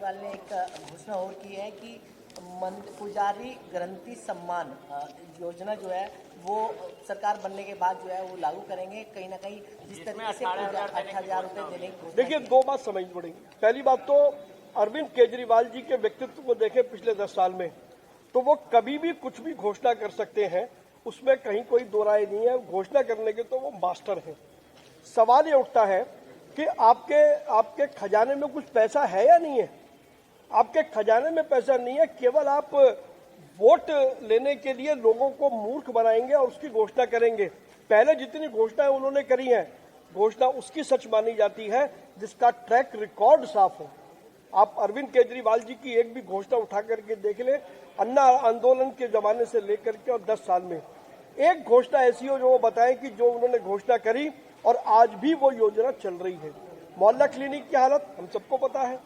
केजरीवाल ने एक घोषणा और की है कि पुजारी ग्रंथी सम्मान योजना जो है वो सरकार बनने के बाद जो है वो लागू करेंगे। कहीं ना कहीं जिस तरीके से 8,000 रुपए देने की घोषणा। देखिए, दो बात समझनी पड़ेगी। पहली बात तो अरविंद केजरीवाल जी के व्यक्तित्व को देखें पिछले 10 साल में, तो वो कभी भी कुछ भी घोषणा कर सकते हैं, उसमें कहीं कोई दो राय नहीं है। घोषणा करने के तो वो मास्टर हैं। सवाल ये उठता है कि आपके खजाने में कुछ पैसा है या नहीं है। आपके खजाने में पैसा नहीं है, केवल आप वोट लेने के लिए लोगों को मूर्ख बनाएंगे और उसकी घोषणा करेंगे। पहले जितनी घोषणाएं उन्होंने करी हैं, घोषणा उसकी सच मानी जाती है जिसका ट्रैक रिकॉर्ड साफ हो। आप अरविंद केजरीवाल जी की एक भी घोषणा उठा करके देख ले, अन्ना आंदोलन के जमाने से लेकर के और 10 साल में एक घोषणा ऐसी हो जो वो बताएं कि जो उन्होंने घोषणा करी और आज भी वो योजना चल रही है। मोहल्ला क्लिनिक की हालत हम सबको पता है।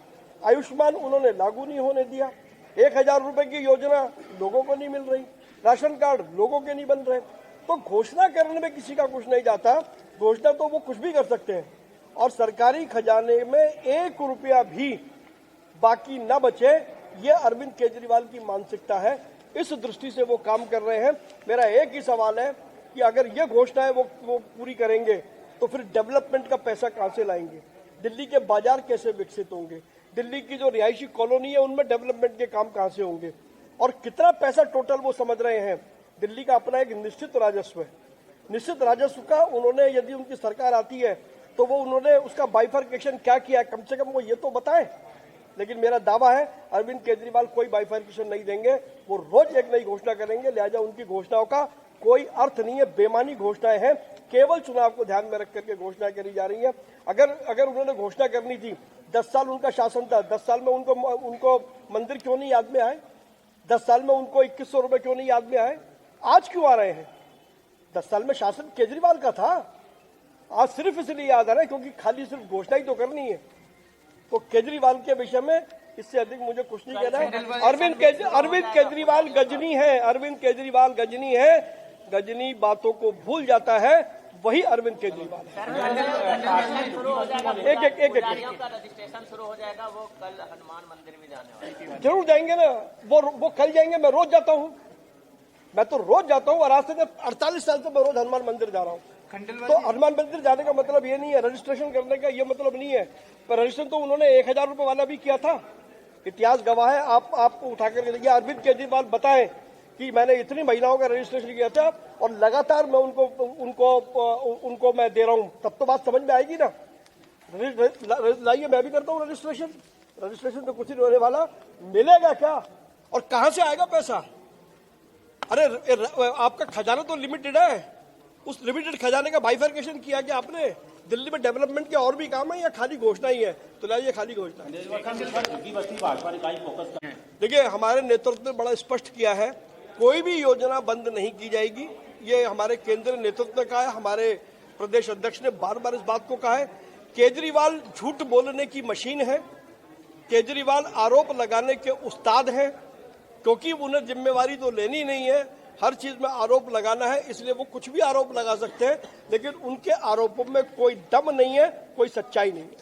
आयुष्मान उन्होंने लागू नहीं होने दिया। 1,000 रुपए की योजना लोगों को नहीं मिल रही, राशन कार्ड लोगों के नहीं बन रहे। तो घोषणा करने में किसी का कुछ नहीं जाता। घोषणा तो वो कुछ भी कर सकते हैं और सरकारी खजाने में 1 रुपया भी बाकी न बचे, ये अरविंद केजरीवाल की मानसिकता है। इस दृष्टि से वो काम कर रहे हैं। मेरा एक ही सवाल है कि अगर ये घोषणाएं वो पूरी करेंगे तो फिर डेवलपमेंट का पैसा कहां से लाएंगे? दिल्ली के बाजार कैसे विकसित होंगे? दिल्ली की जो रिहायशी कॉलोनी है उनमें डेवलपमेंट के काम कहां से होंगे? और कितना पैसा टोटल वो समझ रहे हैं? दिल्ली का अपना एक निश्चित राजस्व है। निश्चित राजस्व का उन्होंने, यदि उनकी सरकार आती है तो वो उन्होंने उसका बाइफर्केशन क्या किया है, कम से कम वो ये तो बताएं। लेकिन मेरा दावा है अरविंद केजरीवाल कोई बाइफर्केशन नहीं देंगे। वो रोज एक नई घोषणा करेंगे, लिहाजा उनकी घोषणाओं का कोई अर्थ नहीं है। बेमानी घोषणाएं हैं, केवल चुनाव को ध्यान में रख करके घोषणा करी जा रही है। अगर उन्होंने घोषणा करनी थी, 10 साल उनका शासन था, 10 साल में उनको मंदिर क्यों नहीं याद में आए? 10 साल में उनको 2100 रुपए क्यों नहीं याद में आए? आज क्यों आ रहे हैं? 10 साल में शासन केजरीवाल का था, आज सिर्फ इसलिए याद आ रहा है क्योंकि खाली सिर्फ घोषणा ही तो करनी है। तो केजरीवाल के विषय में इससे अधिक मुझे कुछ नहीं कहना है। अरविंद केजरीवाल गजनी है। अरविंद केजरीवाल गजनी है। गजनी बातों को भूल जाता है, वही अरविंद केजरीवाल है। एक रजिस्ट्रेशन शुरू हो जाएगा, वो कल हनुमान मंदिर में जाने वाले जरूर जाएंगे ना। वो कल जाएंगे। मैं रोज जाता हूँ, मैं तो रोज जाता हूँ और आज से 48 साल से मैं रोज हनुमान मंदिर जा रहा हूँ। तो हनुमान मंदिर जाने का मतलब ये नहीं है, रजिस्ट्रेशन करने का ये मतलब नहीं है। पर रजिस्ट्रेशन तो उन्होंने 1,000 रुपए वाला भी किया था। इतिहास गवाह है। आपको उठा करके देखिए, अरविंद केजरीवाल बताएं कि मैंने इतनी महिलाओं का रजिस्ट्रेशन किया था और लगातार मैं उनको मैं दे रहा हूं, तब तो बात समझ में आएगी ना। लाइए, मैं भी करता हूं रजिस्ट्रेशन तो कुछ नहीं होने वाला। मिलेगा क्या और कहां से आएगा पैसा? अरे आपका खजाना तो लिमिटेड है। उस लिमिटेड खजाने का बाइफर्केशन किया कि आपने दिल्ली में डेवलपमेंट के और भी काम है या खाली घोषणा ही है? तो लाइए, खाली घोषणा। देखिए, हमारे नेतृत्व ने बड़ा स्पष्ट किया है, कोई भी योजना बंद नहीं की जाएगी। ये हमारे केंद्रीय नेतृत्व ने कहा है, हमारे प्रदेश अध्यक्ष ने बार बार इस बात को कहा है। केजरीवाल झूठ बोलने की मशीन है। केजरीवाल आरोप लगाने के उस्ताद हैं, क्योंकि उन्हें जिम्मेवारी तो लेनी नहीं है, हर चीज में आरोप लगाना है, इसलिए वो कुछ भी आरोप लगा सकते हैं। लेकिन उनके आरोपों में कोई दम नहीं है, कोई सच्चाई नहीं है।